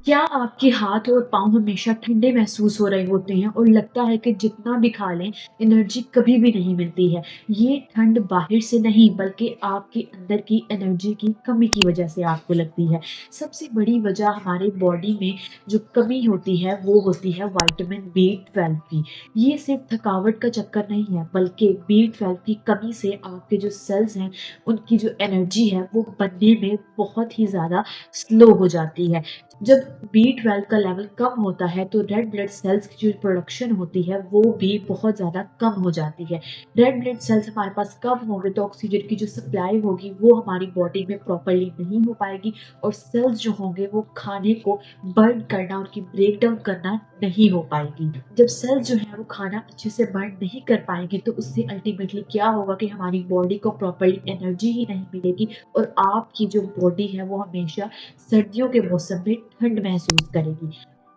क्या आपके हाथ और पाँव हमेशा ठंडे महसूस हो रहे होते हैं और लगता है कि जितना भी खा लें एनर्जी कभी भी नहीं मिलती है? ये ठंड बाहर से नहीं बल्कि आपके अंदर की एनर्जी की कमी की वजह से आपको लगती है। सबसे बड़ी वजह हमारे बॉडी में जो कमी होती है वो होती है विटामिन बी 12 की। ये सिर्फ थकावट का चक्कर नहीं है बल्कि बी 12 की कमी से आपके जो सेल्स हैं उनकी जो एनर्जी है वो बनने में बहुत ही ज़्यादा स्लो हो जाती है। जब बी 12 का लेवल कम होता है तो रेड ब्लड सेल्स की जो प्रोडक्शन होती है वो भी बहुत ज़्यादा कम हो जाती है। रेड ब्लड सेल्स हमारे पास कम होंगे तो ऑक्सीजन की जो सप्लाई होगी वो हमारी बॉडी में प्रॉपरली नहीं हो पाएगी और सेल्स जो होंगे वो खाने को बर्न करना, उनकी ब्रेक डाउन करना नहीं हो पाएगी। जब सेल्स जो है वो खाना अच्छे से बर्न नहीं कर पाएंगे तो उससे अल्टीमेटली क्या होगा कि हमारी बॉडी को प्रॉपरली एनर्जी ही नहीं मिलेगी और आपकी जो बॉडी है वो हमेशा सर्दियों के मौसम में ठंड महसूस करेगी।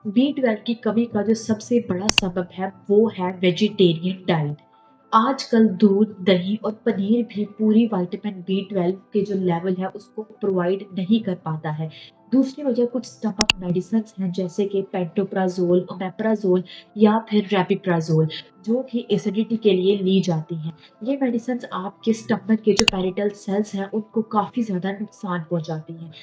बी 12 की कमी का जो सबसे बड़ा सबब है वो है वेजिटेरियन डाइट। आजकल दूध, दही और पनीर भी पूरी विटामिन बी 12 के जो लेवल है उसको प्रोवाइड नहीं कर पाता है। दूसरी वजह कुछ स्टमक मेडिसिन हैं जैसे कि पेंटोप्राजोल, ओमेप्राजोल या फिर रैपिप्राजोल जो कि एसिडिटी के लिए ली जाती हैं। ये मेडिसिन आपके स्टमक के जो पैरिटल सेल्स हैं उनको काफ़ी ज़्यादा नुकसान पहुंचाती हैं।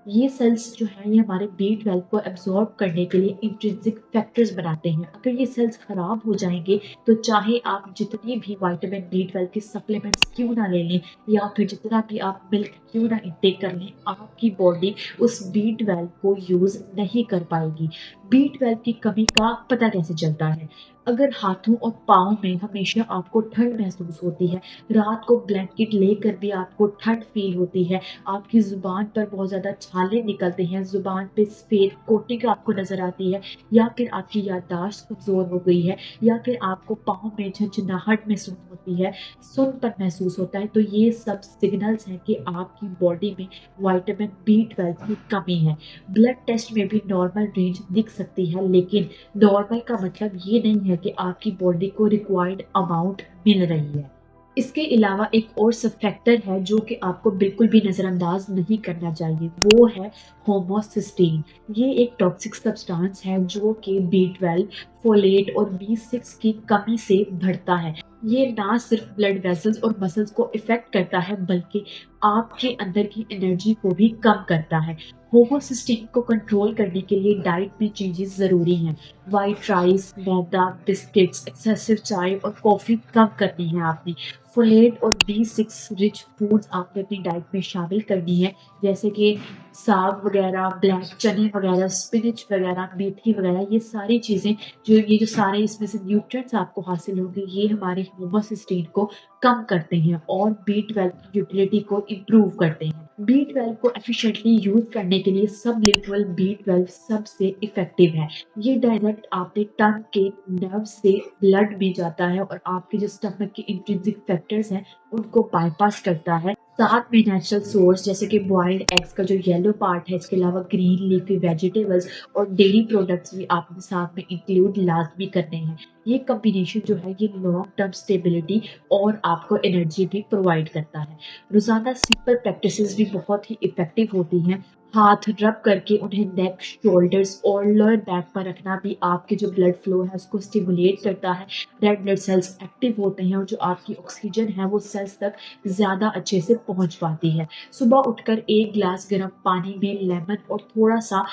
ये सेल्स जो हैं ये हमारे बी 12 को एब्जॉर्ब करने के लिए इंट्रिंसिक फैक्टर्स बनाते हैं। अगर ये सेल्स खराब हो जाएंगे तो चाहे आप जितनी भी विटामिन बी 12 के सप्लीमेंट्स क्यों ना ले लें या फिर जितना भी आप मिल्क क्यों ना इंटेक कर लें, आपकी बॉडी उस बी 12 को यूज़ नहीं कर पाएगी। बी 12 की कमी का पता कैसे चलता है? अगर हाथों और पाँव में हमेशा आपको ठंड महसूस होती है, रात को ब्लैंकेट लेकर भी आपको ठंड फील होती है, आपकी ज़ुबान पर बहुत ज़्यादा छाले निकलते हैं, ज़ुबान पे सफ़ेद कोटिंग आपको नज़र आती है या फिर आपकी याददाश्त कमज़ोर हो गई है या फिर आपको पाँव में झंझनाहट महसूस होती है, सुन्नपन महसूस होता है, तो ये सब सिग्नल्स हैं कि आपकी बॉडी में विटामिन बी 12 की कमी है। ब्लड टेस्ट में भी नॉर्मल रेंज दिख सकती है लेकिन नॉर्मल का मतलब ये नहीं है कि आपकी बॉडी को रिक्वायर्ड अमाउंट मिल रही है। इसके अलावा एक और सब फैक्टर है जो कि आपको बिल्कुल भी नज़रअंदाज नहीं करना चाहिए, वो है होमोसिस्टीन। ये एक टॉक्सिक सब्सटेंस है जो कि बी 12, फोलेट और बी 6 की कमी से बढ़ता है। ये ना सिर्फ ब्लड वेसल्स और मसल्स को इफेक्ट करता है बल्कि आपके अंदर की एनर्जी को भी कम करता है। होमोसिस्टीन को कंट्रोल करने के लिए डाइट में चेंजेस ज़रूरी हैं। वाइट राइस, मैदा, बिस्किट्स, एक्सेसिव चाय और कॉफ़ी कम करनी है आपने। फोलेट और बी 6 रिच फूड्स आपने अपनी डाइट में शामिल करनी है जैसे कि साग वगैरह, ब्लैक चने वगैरह, स्पिनच वगैरह, मेथी वगैरह, ये सारी चीज़ें ये जो सारे इसमें से न्यूट्रिएंट्स आपको हासिल होंगे ये हमारे होमोसिस्टीन को कम करते हैं और बी 12 की यूटिलिटी को इम्प्रूव करते हैं। बी 12 को एफिशिएंटली यूज करने के लिए सबलिंगुअल बी 12 सबसे इफेक्टिव है। ये डायरेक्ट आपके टंग के नर्व से ब्लड में जाता है और आपके जो स्टमक के इंट्रिंसिक फैक्टर्स हैं उनको बाईपास करता है। साथ में नेचुरल सोर्स जैसे कि बॉइल्ड एग्स का जो येलो पार्ट है, इसके अलावा ग्रीन लीफी वेजिटेबल्स और डेयरी प्रोडक्ट्स भी आपने साथ में इंक्लूड लाजमी करने हैं। ये कॉम्बिनेशन जो है ये लॉन्ग टर्म स्टेबिलिटी और आपको एनर्जी भी प्रोवाइड करता है। रोजाना सिंपल प्रैक्टिसेस भी बहुत ही इफेक्टिव होती हैं। हाथ रब करके उन्हें नेक, शोल्डर्स और लोअर बैक पर रखना भी आपके जो ब्लड फ्लो है उसको स्टिमुलेट करता है। रेड ब्लड सेल्स एक्टिव होते हैं और जो आपकी ऑक्सीजन है वो सेल्स तक ज़्यादा अच्छे से पहुंच पाती है। सुबह उठकर एक गिलास गर्म पानी में लेमन और थोड़ा सा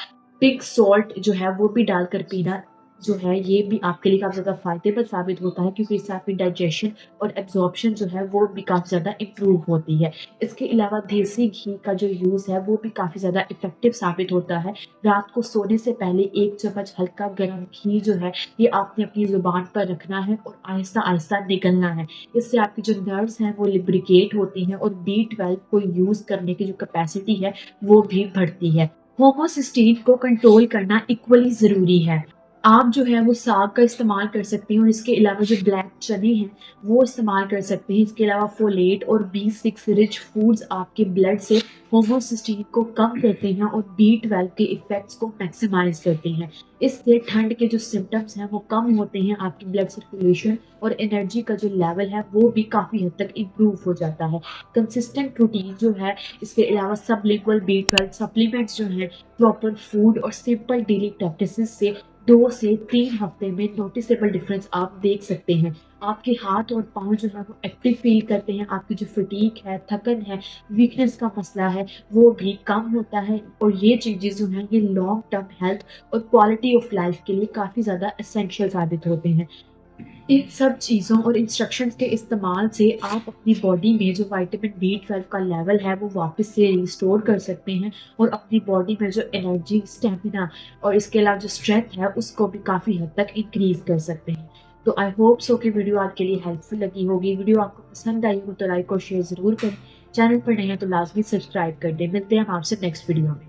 पिंक सॉल्ट जो है वो भी डालकर पीना जो है ये भी आपके लिए काफ़ी ज़्यादा फ़ायदेमंद साबित होता है क्योंकि इससे आपकी डाइजेशन और एब्जॉर्प्शन जो है वो भी काफ़ी ज़्यादा इम्प्रूव होती है। इसके अलावा देसी घी का जो यूज़ है वो भी काफ़ी ज़्यादा इफ़ेक्टिव साबित होता है। रात को सोने से पहले 1 चम्मच हल्का गर्म घी जो है ये आपने अपनी ज़ुबान पर रखना है और आहिस्ता-आहिस्ता निगलना है। इससे आपकी जो नर्व्स हैं वो लिब्रिकेट होती हैं और बी 12 को यूज़ करने की जो कैपेसिटी है वो भी बढ़ती है। होमोसिस्टीन को कंट्रोल करना इक्वली ज़रूरी है। आप जो है वो साग का इस्तेमाल कर सकते हैं और इसके अलावा जो ब्लैक चने हैं वो इस्तेमाल कर सकते हैं। इसके अलावा फोलेट और B6 रिच फूड्स आपके ब्लड से होमोसिस्टीन को कम करते हैं और B12 के इफेक्ट्स को मैक्सिमाइज करते हैं। इससे ठंड के जो सिम्टम्स हैं वो कम होते हैं, आपकी ब्लड सर्कुलेशन और एनर्जी का जो लेवल है वो भी काफ़ी हद तक इम्प्रूव हो जाता है। कंसिस्टेंट रूटीन जो है, इसके अलावा सबलिंगुअल B12 सप्लीमेंट्स जो हैं, प्रॉपर फूड और सिंपल डेली प्रैक्टिसेस से 2 से 3 हफ्ते में नोटिसेबल डिफरेंस आप देख सकते हैं। आपके हाथ और पाँव जो है वो एक्टिव फ़ील करते हैं, आपकी जो फटीग है, थकन है, वीकनेस का मसला है, वो भी कम होता है और ये चेंजेज़ जो हैं ये लॉन्ग टर्म हेल्थ और क्वालिटी ऑफ लाइफ़ के लिए काफ़ी ज़्यादा एसेंशियल साबित होते हैं। इन सब चीज़ों और इंस्ट्रक्शंस के इस्तेमाल से आप अपनी बॉडी में जो विटामिन B12 का लेवल है वो वापस से रिस्टोर कर सकते हैं और अपनी बॉडी में जो एनर्जी, स्टेमिना और इसके अलावा जो स्ट्रेंथ है उसको भी काफ़ी हद तक इंक्रीज़ कर सकते हैं। तो आई होप सो कि वीडियो आपके लिए हेल्पफुल लगी होगी। वीडियो आपको पसंद आई हो तो लाइक और शेयर ज़रूर करें। चैनल पर नए हैं तो लाजमी सब्सक्राइब कर दें। मिलते हैं हम आपसे नेक्स्ट वीडियो में।